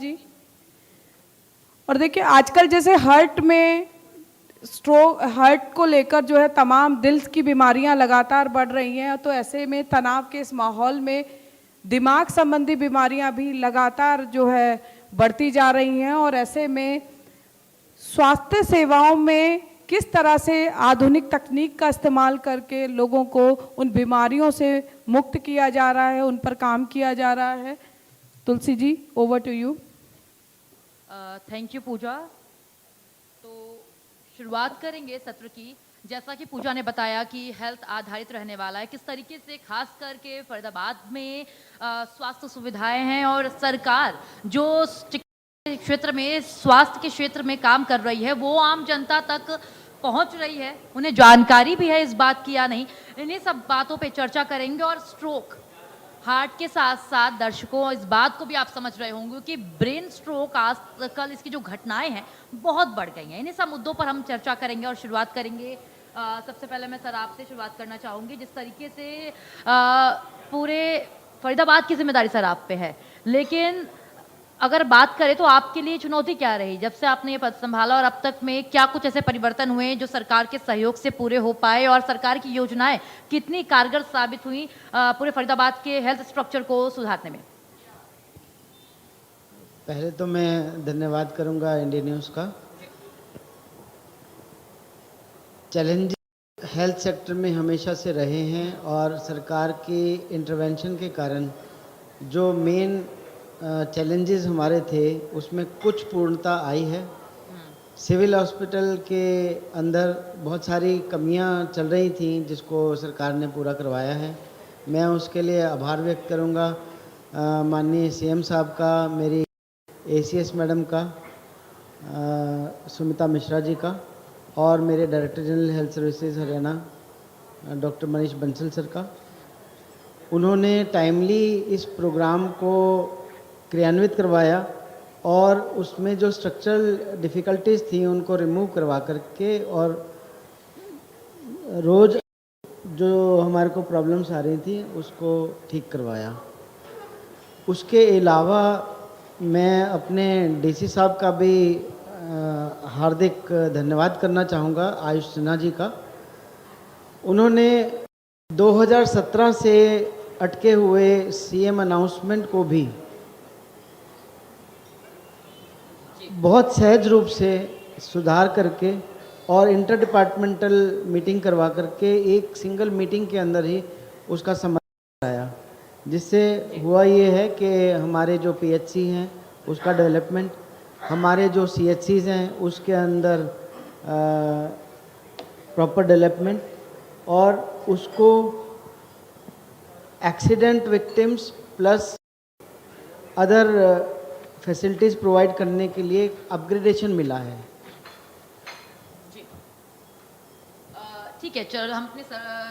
जी। और देखिए आजकल जैसे हार्ट में स्ट्रोक, हार्ट को लेकर जो है तमाम दिल की बीमारियां लगातार बढ़ रही हैं, तो ऐसे में तनाव के इस माहौल में दिमाग संबंधी बीमारियां भी लगातार जो है बढ़ती जा रही हैं। और ऐसे में स्वास्थ्य सेवाओं में किस तरह से आधुनिक तकनीक का इस्तेमाल करके लोगों को उन बीमारियों से मुक्त किया जा रहा है, उन पर काम किया जा रहा है। Tulsi ji, over to you. Thank you Pooja. तो शुरुआत करेंगे सत्र की। जैसा कि पूजा ने बताया कि हेल्थ आधारित रहने वाला है, किस तरीके से खास करके फरीदाबाद में स्वास्थ्य सुविधाएं हैं और सरकार जो क्षेत्र में स्वास्थ्य के क्षेत्र में काम कर रही है वो आम जनता तक पहुंच रही है, उन्हें जानकारी भी है इस बात की या नहीं। इन्हीं सब बातों पे चर्चा करेंगे। और स्ट्रोक, हार्ट के साथ साथ दर्शकों इस बात को भी आप समझ रहे होंगे कि ब्रेन स्ट्रोक आजकल इसकी जो घटनाएं हैं बहुत बढ़ गई हैं। इन्हीं सब मुद्दों पर हम चर्चा करेंगे और शुरुआत करेंगे। सबसे पहले मैं सर आपसे शुरुआत करना चाहूँगी। जिस तरीके से पूरे फरीदाबाद की जिम्मेदारी सर आप पे है, लेकिन अगर बात करें तो आपके लिए चुनौती क्या रही जब से आपने ये पद संभाला, और अब तक में क्या कुछ ऐसे परिवर्तन हुए जो सरकार के सहयोग से पूरे हो पाए, और सरकार की योजनाएं कितनी कारगर साबित हुई पूरे फरीदाबाद के हेल्थ स्ट्रक्चर को सुधारने में? पहले तो मैं धन्यवाद करूंगा इंडिया न्यूज़ का। चैलेंज हेल्थ सेक्टर में हमेशा से रहे हैं और सरकार की इंटरवेंशन के कारण जो मेन चैलेंजेस हमारे थे उसमें कुछ पूर्णता आई है। सिविल हॉस्पिटल के अंदर बहुत सारी कमियां चल रही थी जिसको सरकार ने पूरा करवाया है। मैं उसके लिए आभार व्यक्त करूंगा माननीय सीएम साहब का, मेरी एसीएस मैडम का, सुमिता मिश्रा जी का, और मेरे director general health services Haryana doctor Manish Bansal sir का। उन्होंने टाइमली इस प्रोग्राम को क्रियान्वित करवाया और उसमें जो स्ट्रक्चरल डिफ़िकल्टीज़ थी उनको रिमूव करवा करके और रोज़ जो हमारे को प्रॉब्लम्स आ रही थी उसको ठीक करवाया। उसके अलावा मैं अपने डीसी साहब का भी हार्दिक धन्यवाद करना चाहूँगा, आयुष सिन्हा जी का। उन्होंने 2017 से अटके हुए सीएम अनाउंसमेंट को भी बहुत सहज रूप से सुधार करके और इंटर डिपार्टमेंटल मीटिंग करवा करके एक सिंगल मीटिंग के अंदर ही उसका समाधान आया, जिससे हुआ ये है कि हमारे जो पीएचसी हैं उसका डेवलपमेंट, हमारे जो सीएचसीज हैं उसके अंदर प्रॉपर डेवलपमेंट, और उसको accident victims plus other facilities provide करने के लिए अपग्रेडेशन मिला है। ठीक है, चल हम अपनी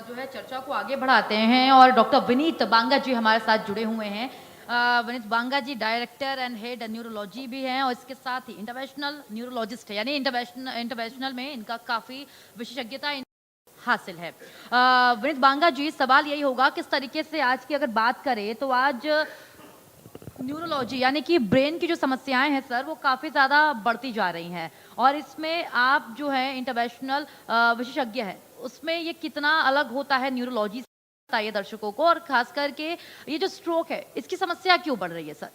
जो है चर्चा को आगे बढ़ाते हैं और डॉक्टर विनीत बांगा जी हमारे साथ जुड़े हुए हैं। विनीत बांगा जी डायरेक्टर एंड हेड न्यूरोलॉजी भी हैं और इसके साथ ही इंटरवेंशनल न्यूरोलॉजिस्ट है, यानी इंटरवेंशनल में इनका काफ़ी विशेषज्ञता हासिल है। विनीत बांगा जी, सवाल यही होगा किस तरीके से आज की अगर बात करें तो आज न्यूरोलॉजी यानी कि ब्रेन की जो समस्याएं हैं सर वो काफ़ी ज़्यादा बढ़ती जा रही हैं, और इसमें आप जो है इंटरवेंशनल विशेषज्ञ हैं, उसमें ये कितना अलग होता है न्यूरोलॉजी से, बताइए दर्शकों को। और खास करके ये जो स्ट्रोक है इसकी समस्या क्यों बढ़ रही है सर?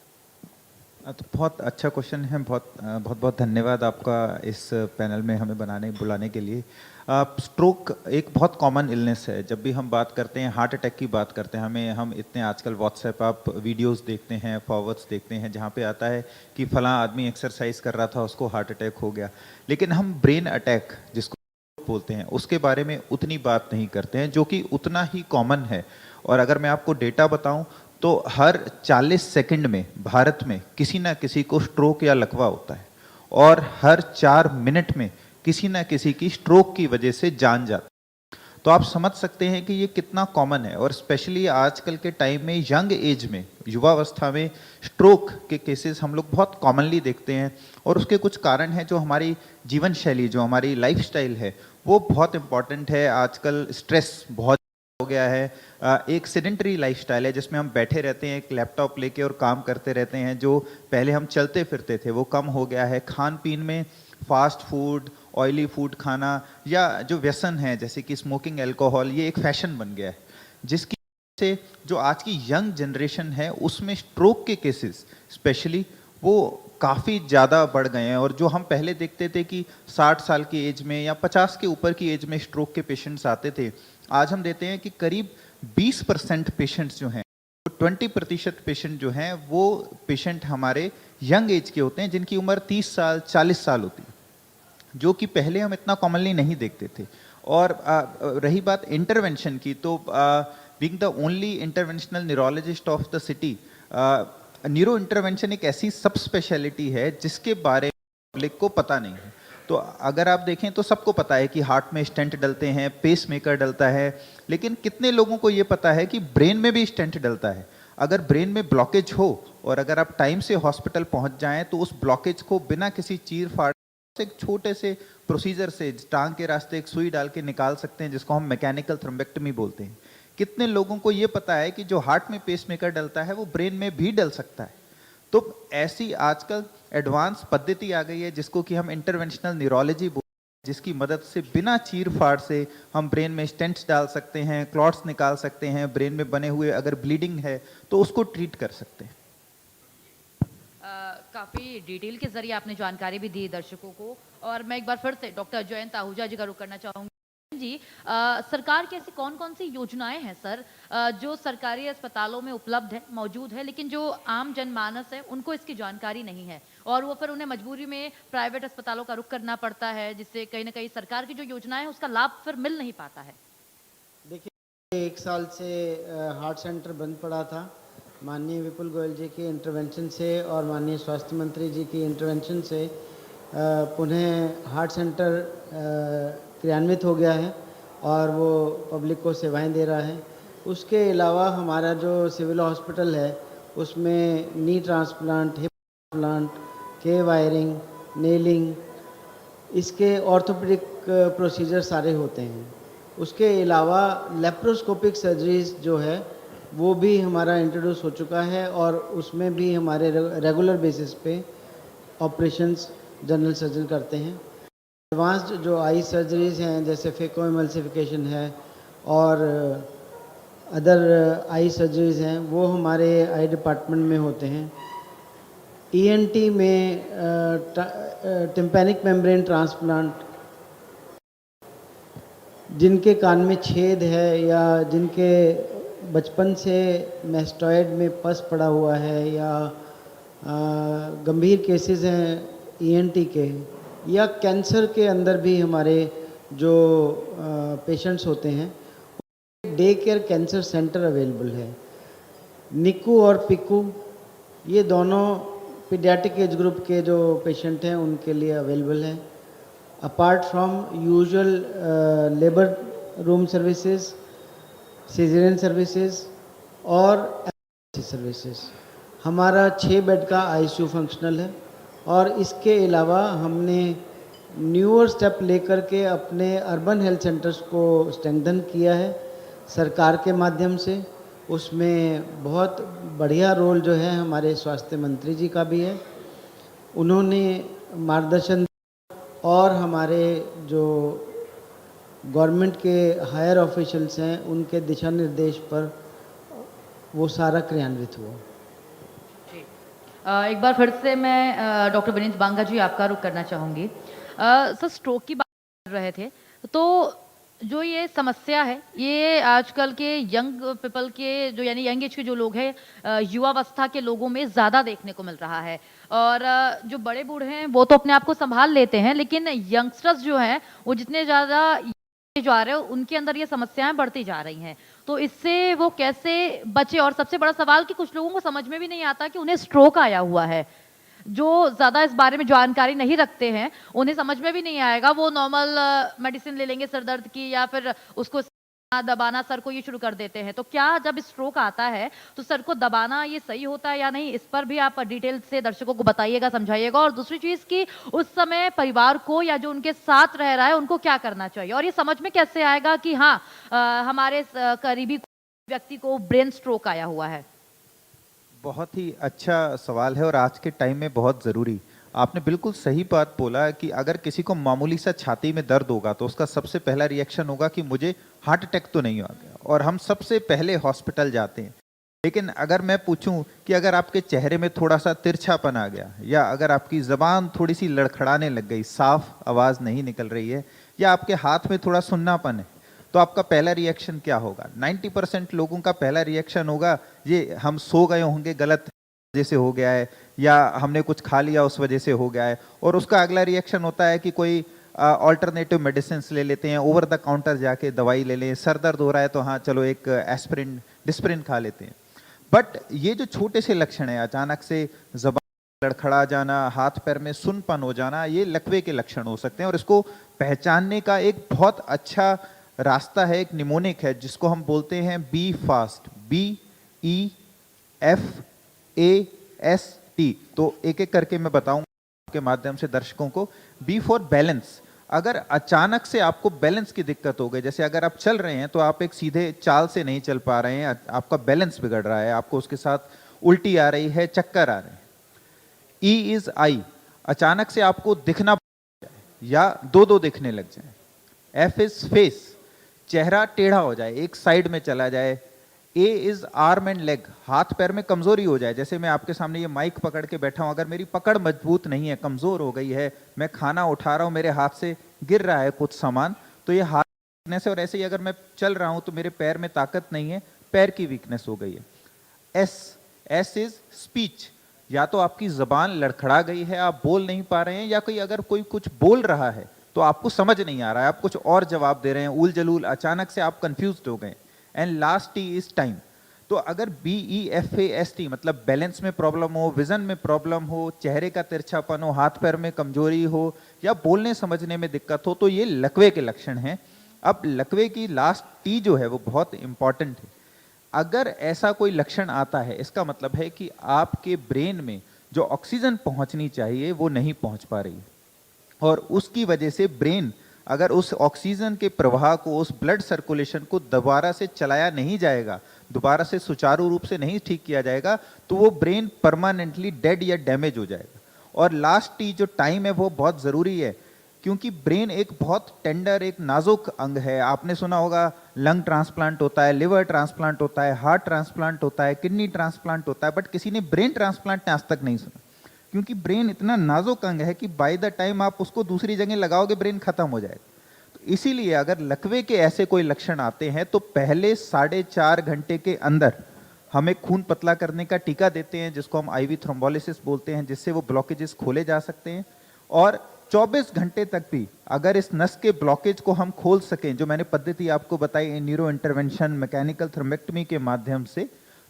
तो बहुत अच्छा क्वेश्चन है। बहुत धन्यवाद आपका इस पैनल में हमें बुलाने के लिए। स्ट्रोक एक बहुत कॉमन इलनेस है। जब भी हम बात करते हैं, हार्ट अटैक की बात करते हैं, हम इतने आजकल व्हाट्सएप आप वीडियोस देखते हैं, फॉरवर्ड्स देखते हैं जहाँ पे आता है कि फलां आदमी एक्सरसाइज कर रहा था उसको हार्ट अटैक हो गया, लेकिन हम ब्रेन अटैक जिसको बोलते हैं उसके बारे में उतनी बात नहीं करते हैं, जो कि उतना ही कॉमन है। और अगर मैं आपको डेटा बताऊं तो हर 40 सेकंड में भारत में किसी ना किसी को स्ट्रोक या लकवा होता है, और हर 4 मिनट में किसी ना किसी की स्ट्रोक की वजह से जान जाती है। तो आप समझ सकते हैं कि ये कितना कॉमन है। और स्पेशली आजकल के टाइम में यंग एज में, युवावस्था में स्ट्रोक के केसेस हम लोग बहुत कॉमनली देखते हैं। और उसके कुछ कारण हैं, जो हमारी जीवन शैली, जो हमारी लाइफस्टाइल है वो बहुत इम्पॉर्टेंट है। आजकल स्ट्रेस बहुत हो गया है, एक सेडेंटरी लाइफस्टाइल है जिसमें हम बैठे रहते हैं एक लैपटॉप लेके और काम करते रहते हैं। जो पहले हम चलते फिरते थे वो कम हो गया है। खान पीन में फास्ट फूड, ऑयली फूड खाना, या जो व्यसन है जैसे कि स्मोकिंग, अल्कोहल, ये एक फैशन बन गया है, जिसकी से जो आज की यंग जनरेशन है उसमें स्ट्रोक के केसेस स्पेशली वो काफ़ी ज़्यादा बढ़ गए हैं। और जो हम पहले देखते थे कि 60 साल की एज में या 50 के ऊपर की एज में स्ट्रोक के पेशेंट्स आते थे, आज हम देते हैं कि करीब 20% पेशेंट्स जो हैं, 20% पेशेंट जो हैं वो पेशेंट हमारे यंग एज के होते हैं, जिनकी उम्र 30 साल 40 साल होती है, जो कि पहले हम इतना कॉमनली नहीं देखते थे। और रही बात इंटरवेंशन की, तो being the only interventional neurologist of the city, neuro intervention एक ऐसी सब स्पेशलिटी है जिसके बारे में पब्लिक को पता नहीं है। तो अगर आप देखें तो सबको पता है कि हार्ट में स्टेंट डलते हैं, पेस मेकर डलता है, लेकिन कितने लोगों को ये पता है कि ब्रेन में भी स्टेंट डलता है। अगर ब्रेन में ब्लॉकेज हो और अगर आप टाइम से हॉस्पिटल पहुंच जाएं तो उस ब्लॉकेज को बिना किसी चीर फाड़ से, एक छोटे से प्रोसीजर से, टांग के रास्ते एक सुई डाल के निकाल सकते हैं, जिसको हम मैकेनिकल थ्रोम्बेक्टमी बोलते हैं। कितने लोगों को ये पता है कि जो हार्ट में पेसमेकर डलता है वो ब्रेन में भी डल सकता है। तो ऐसी आजकल एडवांस पद्धति आ गई है जिसको कि हम इंटरवेंशनल न्यूरोलॉजी बोलते हैं, जिसकी मदद से बिना चीर फाड़ से हम ब्रेन में स्टेंट्स डाल सकते हैं, क्लॉट्स निकाल सकते हैं, ब्रेन में बने हुए अगर ब्लीडिंग है तो उसको ट्रीट कर सकते हैं। काफ़ी डिटेल के जरिए आपने जानकारी भी दी दर्शकों को। और मैं एक बार फिर से डॉक्टर जयंत आहूजा जी का रुख करना चाहूँगी जी। सरकार की ऐसी कौन कौन सी योजनाएं हैं सर, जो सरकारी अस्पतालों में उपलब्ध है, मौजूद है, लेकिन जो आम जनमानस है उनको इसकी जानकारी नहीं है और वो फिर उन्हें मजबूरी में प्राइवेट अस्पतालों का रुख करना पड़ता है, जिससे कहीं ना कहीं सरकार की जो योजनाएं है उसका लाभ फिर मिल नहीं पाता है। देखिए, 1 साल से हार्ट सेंटर बंद पड़ा था। माननीय विपुल गोयल जी के इंटरवेंशन से और माननीय स्वास्थ्य मंत्री जी की इंटरवेंशन से पुनः हार्ट सेंटर क्रियान्वित हो गया है और वो पब्लिक को सेवाएं दे रहा है। उसके अलावा हमारा जो सिविल हॉस्पिटल है उसमें नी ट्रांसप्लांट, हिप ट्रांसप्लांट, के वायरिंग, नेलिंग, इसके ऑर्थोपेडिक प्रोसीजर सारे होते हैं। उसके अलावा लेप्रोस्कोपिक सर्जरीज जो है वो भी हमारा इंट्रोड्यूस हो चुका है और उसमें भी हमारे रेगुलर बेसिस पे ऑपरेशंस जनरल सर्जन करते हैं। एडवांस्ड जो आई सर्जरीज हैं जैसे फेको एमल्सिफिकेशन है और अदर आई सर्जरीज हैं वो हमारे आई डिपार्टमेंट में होते हैं। ईएनटी में टिम्पैनिक मेम्ब्रेन ट्रांसप्लांट, जिनके कान में छेद है या जिनके बचपन से मैस्टॉइड में पस पड़ा हुआ है या गंभीर केसेस हैं ईएनटी के, या कैंसर के अंदर भी हमारे जो पेशेंट्स होते हैं, day care cancer centre available है। निकू और पिकू ये दोनों पीडियाट्रिक एज ग्रुप के जो पेशेंट हैं उनके लिए अवेलेबल है। Apart from usual labour room services, caesarean services और सर्विसेज, हमारा 6 बेड का आईसीयू फंक्शनल है। और इसके अलावा हमने न्यूअर स्टेप लेकर के अपने अर्बन हेल्थ सेंटर्स को स्ट्रेंथन किया है सरकार के माध्यम से। उसमें बहुत बढ़िया रोल जो है हमारे स्वास्थ्य मंत्री जी का भी है। उन्होंने मार्गदर्शन और हमारे जो गवर्नमेंट के हायर ऑफिशियल्स हैं उनके दिशा निर्देश पर वो सारा क्रियान्वित हुआ। एक बार फिर से मैं डॉक्टर विनीत बांगा जी आपका रुख करना चाहूँगी। सर, स्ट्रोक की बात कर रहे थे, तो जो ये समस्या है ये आजकल के यंग पीपल के जो यानी यंग एज के जो लोग हैं, युवावस्था के लोगों में ज़्यादा देखने को मिल रहा है। और जो बड़े बूढ़े हैं वो तो अपने आप को संभाल लेते हैं, लेकिन यंगस्टर्स जो हैं वो जितने ज़्यादा जा रहे हो उनके अंदर ये समस्याएं बढ़ती जा रही हैं। तो इससे वो कैसे बचे? और सबसे बड़ा सवाल कि कुछ लोगों को समझ में भी नहीं आता कि उन्हें स्ट्रोक आया हुआ है। जो ज़्यादा इस बारे में जानकारी नहीं रखते हैं उन्हें समझ में भी नहीं आएगा, वो नॉर्मल मेडिसिन ले लेंगे सर दर्द की या फिर उसको दबाना सर को ये शुरू कर देते हैं, तो क्या जब स्ट्रोक आता है तो सर को दबाना ये सही होता है या नहीं, इस पर भी आप डिटेल से दर्शकों को बताइएगा, समझाइएगा। और दूसरी चीज कि उस समय परिवार को या जो उनके साथ रह रहा है उनको क्या करना चाहिए, और ये समझ में कैसे आएगा कि हाँ हमारे करीबी व्यक्ति को ब्रेन स्ट्रोक आया हुआ है। बहुत ही अच्छा सवाल है और आज के टाइम में बहुत ज़रूरी। आपने बिल्कुल सही बात बोला कि अगर किसी को मामूली सा छाती में दर्द होगा तो उसका सबसे पहला रिएक्शन होगा कि मुझे हार्ट अटैक तो नहीं आ गया, और हम सबसे पहले हॉस्पिटल जाते हैं। लेकिन अगर मैं पूछूं कि अगर आपके चेहरे में थोड़ा सा तिरछापन आ गया, या अगर आपकी ज़बान थोड़ी सी लड़खड़ाने लग गई, साफ आवाज़ नहीं निकल रही है, या आपके हाथ में थोड़ा सुन्नापन है, तो आपका पहला रिएक्शन क्या होगा? 90% लोगों का पहला रिएक्शन होगा ये हम सो गए होंगे, गलत वजह से हो गया है, या हमने कुछ खा लिया उस वजह से हो गया है। और उसका अगला रिएक्शन होता है कि कोई ऑल्टरनेटिव मेडिसिन ले लेते हैं, ओवर द काउंटर जाके दवाई ले लें, सर दर्द हो रहा है तो हाँ चलो एक एस्पिरिन डिस्प्रिन खा लेते हैं। बट ये जो छोटे से लक्षण है, अचानक से ज़बान लड़खड़ा जाना, हाथ पैर में सुन्नपन हो जाना, ये लकवे के लक्षण हो सकते हैं। और इसको पहचानने का एक बहुत अच्छा रास्ता है, एक निमोनिक है जिसको हम बोलते हैं बी फास्ट, BEFAST। तो एक एक करके मैं बताऊंगा के माध्यम से दर्शकों को। B for balance. अगर अचानक से आपको बैलेंस की दिक्कत हो गई, जैसे अगर आप चल रहे हैं तो आप एक सीधे चाल से नहीं चल पा रहे हैं, आपका बैलेंस बिगड़ रहा है, आपको उसके साथ उल्टी आ रही है, चक्कर आ रहे हैं। E इज आई, अचानक से आपको दिखना या दो दो दिखने लग जाए। F इज फेस, चेहरा टेढ़ा हो जाए, एक साइड में चला जाए। A is arm and leg, हाथ पैर में कमजोरी हो जाए, जैसे मैं आपके सामने ये माइक पकड़ के बैठा हूं, अगर मेरी पकड़ मजबूत नहीं है, कमजोर हो गई है, मैं खाना उठा रहा हूं, मेरे हाथ से गिर रहा है कुछ सामान, तो ये हाथ वीकनेस है। और ऐसे ही अगर मैं चल रहा हूं तो मेरे पैर में ताकत नहीं है, पैर की वीकनेस हो गई है। S इज स्पीच, या तो आपकी जबान लड़खड़ा गई है, आप बोल नहीं पा रहे हैं, या कोई अगर कोई कुछ बोल रहा है तो आपको समझ नहीं आ रहा है, आप कुछ और जवाब दे रहे हैं, उल जलूल, अचानक से आप कंफ्यूज्ड हो गए। And last T is time. तो अगर BEFAST मतलब बैलेंस में प्रॉब्लम हो, विजन में प्रॉब्लम हो, चेहरे का तिरछापन हो, हाथ पैर में कमजोरी हो, या बोलने समझने में दिक्कत हो, तो ये लकवे के लक्षण हैं। अब लकवे की लास्ट T जो है वो बहुत इंपॉर्टेंट है। अगर ऐसा कोई लक्षण आता है, इसका मतलब है कि आपके ब्रेन में जो ऑक्सीजन पहुंचनी चाहिए वो नहीं पहुंच पा रही है, और उसकी वजह से ब्रेन अगर उस ऑक्सीजन के प्रवाह को, उस ब्लड सर्कुलेशन को दोबारा से चलाया नहीं जाएगा, दोबारा से सुचारू रूप से नहीं ठीक किया जाएगा, तो वो ब्रेन परमानेंटली डेड या डैमेज हो जाएगा। और लास्ट T जो टाइम है वो बहुत ज़रूरी है, क्योंकि ब्रेन एक बहुत टेंडर, एक नाजुक अंग है। आपने सुना होगा लंग ट्रांसप्लांट होता है, लिवर ट्रांसप्लांट होता है, हार्ट ट्रांसप्लांट होता है, किडनी ट्रांसप्लांट होता है, बट किसी ने ब्रेन ट्रांसप्लांट आज तक नहीं सुना, क्योंकि ब्रेन इतना नाजुक अंग है कि बाय द टाइम आप उसको दूसरी जगह लगाओगे ब्रेन खत्म हो जाएगा। तो इसीलिए अगर लकवे के ऐसे कोई लक्षण आते हैं तो पहले 4.5 घंटे के अंदर हमें खून पतला करने का टीका देते हैं, जिसको हम IV थ्रोम्बोलिसिस बोलते हैं, जिससे वो ब्लॉकेजेस खोले जा सकते हैं। और 24 घंटे तक भी अगर इस नस के ब्लॉकेज को हम खोल सकें, जो मैंने पद्धति आपको बताई न्यूरो इंटरवेंशन, मैकेनिकल थ्रोम्बेक्टमी के माध्यम से,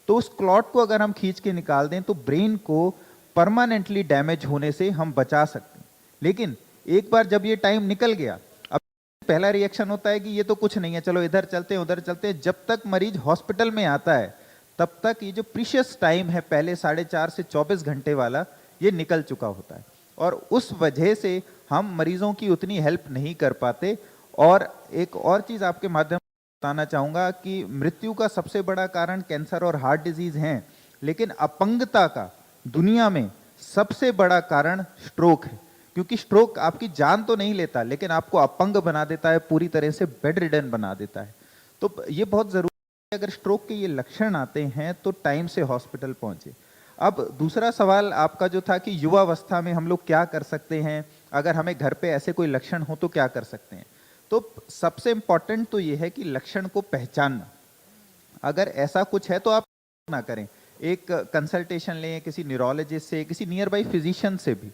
तो उस क्लॉट को अगर हम खींच के निकाल दें तो ब्रेन को परमानेंटली डैमेज होने से हम बचा सकते हैं। लेकिन एक बार जब ये टाइम निकल गया, अब पहला रिएक्शन होता है कि ये तो कुछ नहीं है, चलो इधर चलते हैं उधर चलते हैं। जब तक मरीज हॉस्पिटल में आता है तब तक ये जो प्रीशियस टाइम है पहले 4.5 से 24 घंटे वाला, ये निकल चुका होता है, और उस वजह से हम मरीजों की उतनी हेल्प नहीं कर पाते। और एक और चीज आपके माध्यम से बताना चाहूंगा कि मृत्यु का सबसे बड़ा कारण कैंसर और हार्ट डिजीज हैं, लेकिन अपंगता का दुनिया में सबसे बड़ा कारण स्ट्रोक है, क्योंकि स्ट्रोक आपकी जान तो नहीं लेता लेकिन आपको अपंग बना देता है, पूरी तरह से बेड रिडन बना देता है। तो ये बहुत जरूरी है, अगर स्ट्रोक के ये लक्षण आते हैं तो टाइम से हॉस्पिटल पहुंचे। अब दूसरा सवाल आपका जो था कि युवावस्था में हम लोग क्या कर सकते हैं, अगर हमें घर पे ऐसे कोई लक्षण हो तो क्या कर सकते हैं। तो सबसे इंपॉर्टेंट तो ये है कि लक्षण को पहचानना। अगर ऐसा कुछ है तो आप ना करें, एक कंसल्टेशन लें किसी न्यूरोलॉजिस्ट से, किसी नियर बाई फिजिशियन से भी,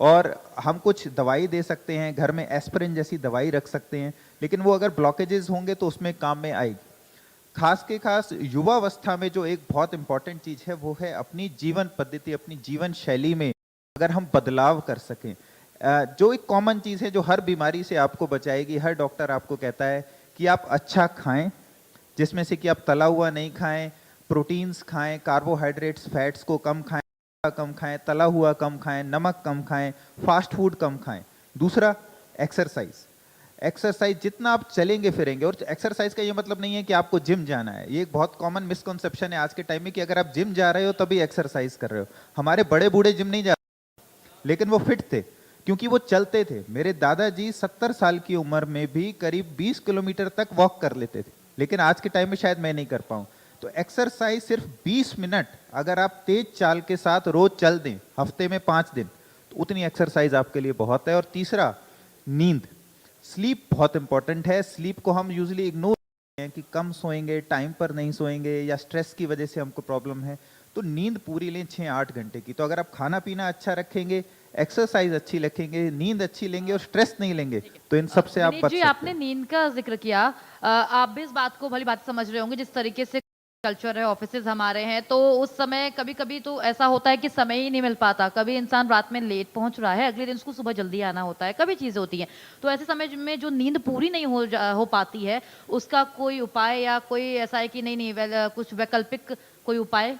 और हम कुछ दवाई दे सकते हैं, घर में एस्पिरिन जैसी दवाई रख सकते हैं, लेकिन वो अगर ब्लॉकेजेस होंगे तो उसमें काम में आएगी। खास युवावस्था में जो एक बहुत इंपॉर्टेंट चीज है वो है अपनी जीवन पद्धति, अपनी जीवन शैली में अगर हम बदलाव कर सकें। जो एक कॉमन चीज है जो हर बीमारी से आपको बचाएगी, हर डॉक्टर आपको कहता है कि आप अच्छा खाएं, जिसमें से कि आप तला हुआ नहीं खाएं, प्रोटीन्स खाएं, कार्बोहाइड्रेट्स फैट्स को कम खाएं, कम खाएं, तला हुआ कम खाएं, नमक कम खाएं, फास्ट फूड कम खाएं। दूसरा, एक्सरसाइज। एक्सरसाइज जितना आप चलेंगे फिरेंगे, और एक्सरसाइज का ये मतलब नहीं है कि आपको जिम जाना है। ये एक बहुत कॉमन मिसकॉन्सेप्शन है आज के टाइम में कि अगर आप जिम जा रहे हो तभी एक्सरसाइज कर रहे हो। हमारे बड़े बूढ़े जिम नहीं जा, लेकिन वो फिट थे क्योंकि वो चलते थे। मेरे दादाजी 70 साल की उम्र में भी करीब 20 किलोमीटर तक वॉक कर लेते थे, लेकिन आज के टाइम में शायद मैं नहीं कर पाऊं। तो एक्सरसाइज सिर्फ 20 मिनट अगर आप तेज चाल के साथ रोज चल दें, हफ्ते में 5 दिन, तो उतनी एक्सरसाइज आपके लिए बहुत है। और तीसरा, नींद। स्लीप बहुत इंपॉर्टेंट है। स्लीप को हम यूजुअली इग्नोर करते हैं कि कम सोएंगे, टाइम पर नहीं सोएंगे, या स्ट्रेस की वजह से हमको प्रॉब्लम है। तो नींद पूरी लें 6-8 घंटे की। तो अगर आप खाना पीना अच्छा रखेंगे, एक्सरसाइज अच्छी रखेंगे, नींद अच्छी लेंगे और स्ट्रेस नहीं लेंगे, तो इन सब से आप विनीत बच जी, सकते आपने हैं। नींद का जिक्र किया। आप भी इस बात को भली बात समझ रहे होंगे, जिस तरीके से कल्चर है, ऑफिसेज हमारे हैं, तो उस समय कभी कभी तो ऐसा होता है कि समय ही नहीं मिल पाता। कभी इंसान रात में लेट पहुंच रहा है, अगले दिन उसको सुबह जल्दी आना होता है, कभी चीजें होती हैं। तो ऐसे समय में जो नींद पूरी नहीं हो पाती है, उसका कोई उपाय या कोई ऐसा है कि नहीं कुछ वैकल्पिक कोई उपाय,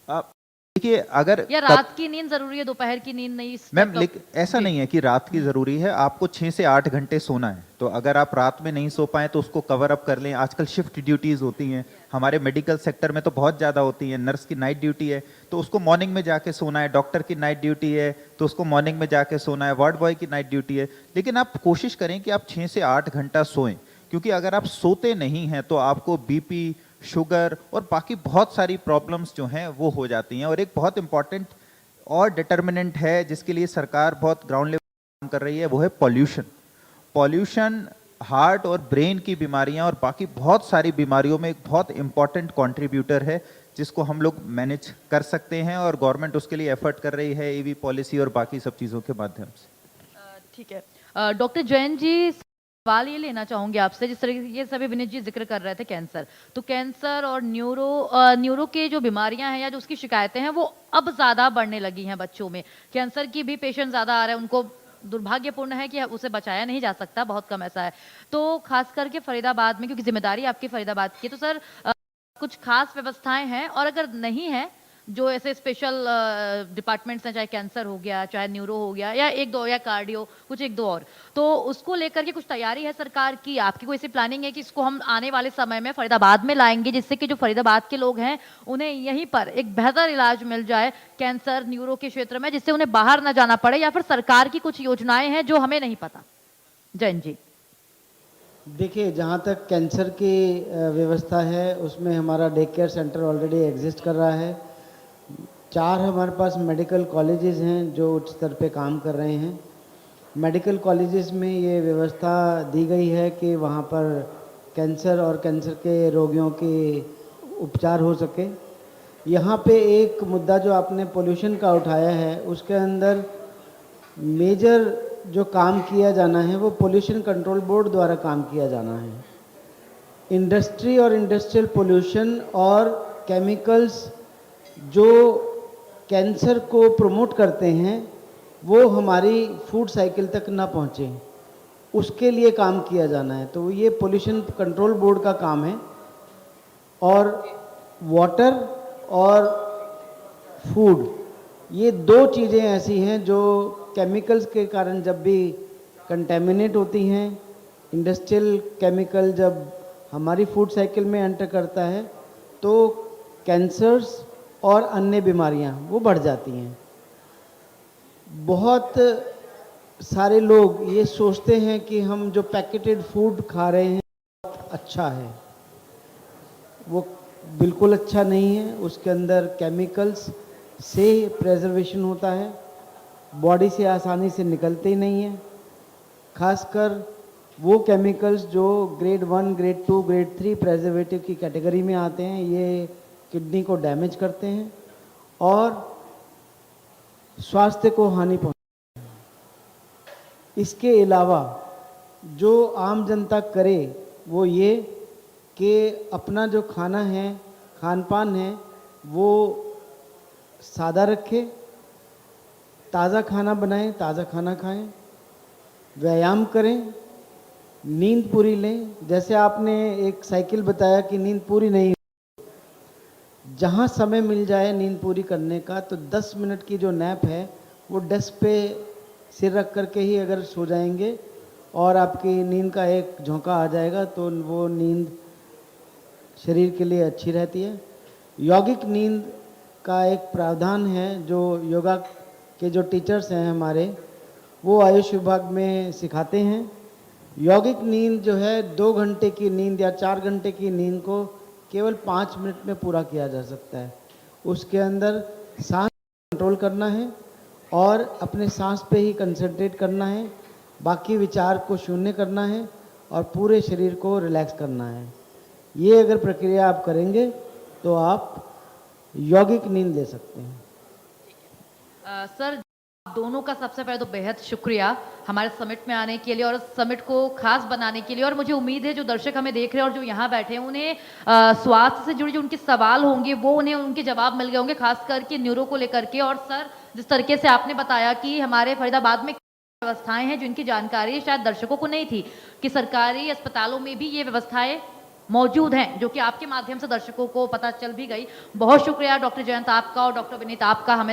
आप देखिए, अगर या रात की नींद जरूरी है, दोपहर की नींद नहीं? इस मैम, type का- लेकिन ऐसा जी। नहीं है कि रात की जरूरी है। आपको 6 से 8 घंटे सोना है, तो अगर आप रात में नहीं सो पाए तो उसको कवर अप कर लें। आजकल शिफ्ट ड्यूटीज होती हैं, हमारे मेडिकल सेक्टर में तो बहुत ज़्यादा होती हैं। नर्स की नाइट ड्यूटी है तो उसको मॉर्निंग में जाके सोना है, डॉक्टर की नाइट ड्यूटी है तो उसको मॉर्निंग में जाके सोना है, वार्ड बॉय की नाइट ड्यूटी है। लेकिन आप कोशिश करें कि आप 6 से 8 घंटा सोएं, क्योंकि अगर आप सोते नहीं हैं तो आपको बीपी, शुगर और बाकी बहुत सारी प्रॉब्लम्स जो हैं वो हो जाती हैं। और एक बहुत इंपॉर्टेंट और डिटर्मिनेंट है जिसके लिए सरकार बहुत ग्राउंड लेवल काम कर रही है, वो है पॉल्यूशन। पॉल्यूशन हार्ट और ब्रेन की बीमारियां और बाकी बहुत सारी बीमारियों में एक बहुत इंपॉर्टेंट कंट्रीब्यूटर है, जिसको हम लोग मैनेज कर सकते हैं, और गवर्नमेंट उसके लिए एफर्ट कर रही है ईवी पॉलिसी और बाकी सब चीज़ों के माध्यम से। ठीक है। डॉक्टर जैन जी, सवाल ये लेना चाहूंगी आपसे, जिस तरीके से अभी विनीत जी जिक्र कर रहे थे कैंसर, तो कैंसर और न्यूरो के जो बीमारियां हैं या जो उसकी शिकायतें हैं वो अब ज्यादा बढ़ने लगी हैं बच्चों में। कैंसर की भी पेशेंट ज्यादा आ रहे हैं, उनको दुर्भाग्यपूर्ण है कि उसे बचाया नहीं जा सकता, बहुत कम ऐसा है। तो खास करके फरीदाबाद में, क्योंकि जिम्मेदारी आपकी फरीदाबाद की, तो सर कुछ खास व्यवस्थाएं हैं, और अगर नहीं है, जो ऐसे स्पेशल डिपार्टमेंट्स हैं, चाहे कैंसर हो गया, चाहे न्यूरो हो गया, या एक दो, या कार्डियो, कुछ एक दो और, तो उसको लेकर के कुछ तैयारी है सरकार की? आपकी कोई ऐसी प्लानिंग है कि इसको हम आने वाले समय में फरीदाबाद में लाएंगे, जिससे कि जो फरीदाबाद के लोग हैं उन्हें यहीं पर एक बेहतर इलाज मिल जाए कैंसर न्यूरो के क्षेत्र में, जिससे उन्हें बाहर ना जाना पड़े? या फिर सरकार की कुछ योजनाएं हैं जो हमें नहीं पता? जैन जी। देखिए, जहाँ तक कैंसर की व्यवस्था है उसमें हमारा day care centre already exist कर रहा है। 4 हमारे पास मेडिकल कॉलेजेस हैं जो उच्च स्तर पे काम कर रहे हैं। मेडिकल कॉलेजेस में ये व्यवस्था दी गई है कि वहाँ पर कैंसर और कैंसर के रोगियों के उपचार हो सके। यहाँ पे एक मुद्दा जो आपने पोल्यूशन का उठाया है, उसके अंदर मेजर जो काम किया जाना है वो पोल्यूशन कंट्रोल बोर्ड द्वारा काम किया जाना है। इंडस्ट्री और इंडस्ट्रियल पोल्यूशन और केमिकल्स जो कैंसर को प्रमोट करते हैं वो हमारी फूड साइकिल तक ना पहुँचे, उसके लिए काम किया जाना है। तो ये पोल्यूशन कंट्रोल बोर्ड का काम है। और वाटर और फूड, ये 2 चीज़ें ऐसी हैं जो केमिकल्स के कारण जब भी कंटेमिनेट होती हैं, इंडस्ट्रियल केमिकल जब हमारी फूड साइकिल में एंटर करता है तो कैंसर्स और अन्य बीमारियां वो बढ़ जाती हैं। बहुत सारे लोग ये सोचते हैं कि हम जो पैकेटेड फूड खा रहे हैं बहुत अच्छा है, वो बिल्कुल अच्छा नहीं है। उसके अंदर केमिकल्स से प्रेजर्वेशन होता है, बॉडी से आसानी से निकलते ही नहीं है। खासकर वो केमिकल्स जो ग्रेड 1, ग्रेड 2, ग्रेड 3 प्रेजर्वेटिव की कैटेगरी में आते हैं, ये किडनी को डैमेज करते हैं और स्वास्थ्य को हानि पहुंचाते हैं। इसके अलावा जो आम जनता करे वो ये कि अपना जो खाना है, खान पान है, वो सादा रखे, ताज़ा खाना बनाएं, ताज़ा खाना खाएं, व्यायाम करें नींद पूरी लें। जैसे आपने एक साइकिल बताया कि नींद पूरी नहीं, जहाँ समय मिल जाए नींद पूरी करने का, तो 10 मिनट की जो नैप है वो डेस्क पे सिर रख करके ही अगर सो जाएंगे और आपकी नींद का एक झोंका आ जाएगा तो वो नींद शरीर के लिए अच्छी रहती है। यौगिक नींद का एक प्रावधान है जो योगा के जो टीचर्स हैं हमारे, वो आयुष विभाग में सिखाते हैं। यौगिक नींद जो है 2 घंटे की नींद या 4 घंटे की नींद को केवल 5 मिनट में पूरा किया जा सकता है। उसके अंदर सांस कंट्रोल करना है और अपने सांस पे ही कंसंट्रेट करना है, बाकी विचार को शून्य करना है और पूरे शरीर को रिलैक्स करना है। ये अगर प्रक्रिया आप करेंगे तो आप यौगिक नींद ले सकते हैं। सर, आप दोनों का सबसे पहले तो बेहद शुक्रिया हमारे समिट में आने के लिए और समिट को खास बनाने के लिए। और मुझे उम्मीद है जो दर्शक हमें देख रहे हैं और जो यहाँ बैठे हैं उन्हें स्वास्थ्य से जुड़े जो उनके सवाल होंगे वो उन्हें उनके जवाब मिल गए होंगे, खास करके न्यूरो को लेकर के। और सर, जिस तरीके से आपने बताया कि हमारे फरीदाबाद में व्यवस्थाएं हैं जिनकी जानकारी शायद दर्शकों को नहीं थी कि सरकारी अस्पतालों में भी ये व्यवस्थाएं मौजूद हैं, जो कि आपके माध्यम से दर्शकों को पता चल भी गई। बहुत शुक्रिया डॉक्टर जयंत आपका और डॉक्टर विनीत आपका हमें